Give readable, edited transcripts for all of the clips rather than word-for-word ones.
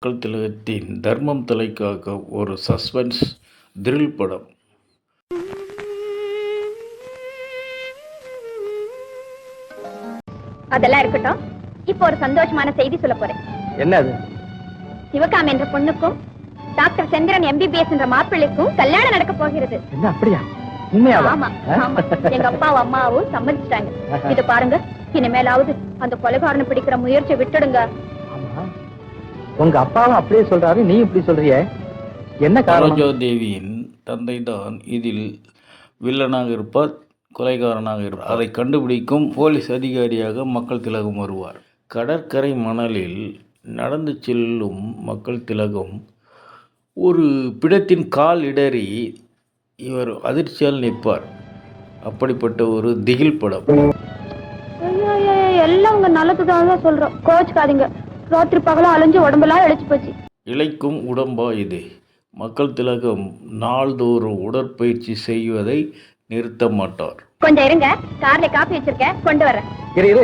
மக்கள் திலகத்தின் தர்மம் தலைக்காக ஒரு சஸ்பென்ஸ் த்ரில் படம். அதெல்லாம் இருக்கட்டும். இப்போ ஒரு சந்தோஷமான செய்தி சொல்ல போறேன். என்ன அது? சிவகாமி என்ற பொண்ணுக்கும் டாக்டர் சந்திரன் MBBS என்ற மாப்பிள்ளைக்கும் கல்யாணம் நடக்க போகிறது. என்ன அப்படியா? உண்மையாவா? ஆமா ஆமா. எங்க அப்பாவும் அம்மாவும் சம்மதிச்சிட்டாங்க. இத பாருங்க, இனிமேலாவது அந்த கொலைகாரனை பிடிக்கிற முயற்சியை விட்டுடுங்க. ஆமா, உங்க அப்பாவும் அப்படியே சொல்றாரு, நீ இப்படி சொல்றிய, என்ன காரணம்? சரோஜாதேவியின் தந்தை தான் இதில் வில்லனாக இருப்பார், கொலைகாரனாக இருப்பார். அதை கண்டுபிடிக்கும் போலீஸ் அதிகாரியாக மக்கள் திலகம் வருவார். கடற்கரை மணலில் நடந்து செல்லும் மக்கள் திலகம் ஒரு பிடத்தின் கால் இடறி இவர் அதிர்ச்சியால் நிற்பார். அப்படிப்பட்ட ஒரு திகில் படம். எல்லாம் உங்க நல்லதுதான் சொல்றோம், கோச்சுக்காதீங்க. ராத்திரி பகலும் அலைஞ்சு உடம்பெல்லாம் இழைச்சு போச்சு. இழைக்கும் உடம்பா இது? மக்கள் திலகம் நாள்தோறும் உடற்பயிற்சி செய்வதை நிறுத்த மாட்டார். கொஞ்சம் இருங்க, கார்ல காப்பி வச்சிருக்கேன், கொண்டு வரேன். இரு.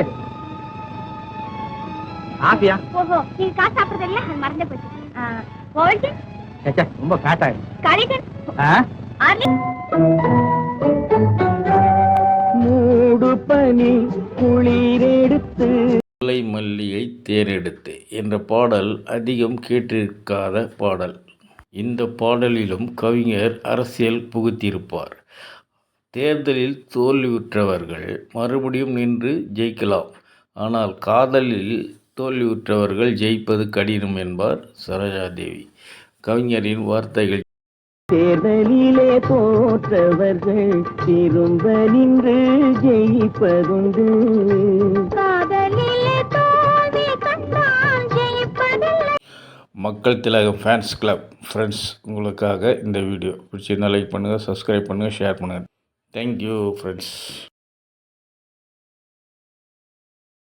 ஆபியா? ஓஹோ, நீங்க காசு சாப்பிடுறது இல்ல, அது மறந்தே போச்சு. கோல்டன் ரொம்ப ஃபேட்டா காலிடன் மூடு பனி குளிரெடுத்து முல்லை மல்லியை தேரெடுத்து என்ற பாடல் அதிகம் கேட்டிருக்காத பாடல். இந்த பாடலிலும் கவிஞர் அரசியல் புகுத்தியிருப்பார். தேர்தலில் தோல்வியுற்றவர்கள் மறுபடியும் நின்று ஜெயிக்கலாம், ஆனால் காதலில் தோல்வியுற்றவர்கள் ஜெயிப்பது கடினம் என்பார் சரோஜாதேவி. கவிஞரின் வார்த்தைகள். தேர்தலிலே தோற்றவர்கள் திரும்ப நின்று ஜெயிப்பதுண்டு. மக்கள் திலகம் ஃபேன்ஸ் கிளப் ஃப்ரெண்ட்ஸ், உங்களுக்காக இந்த வீடியோ பிடிச்சிருந்தால் லைக் பண்ணுங்கள், சப்ஸ்கிரைப் பண்ணுங்கள், ஷேர் பண்ணுங்கள். Thank you friends.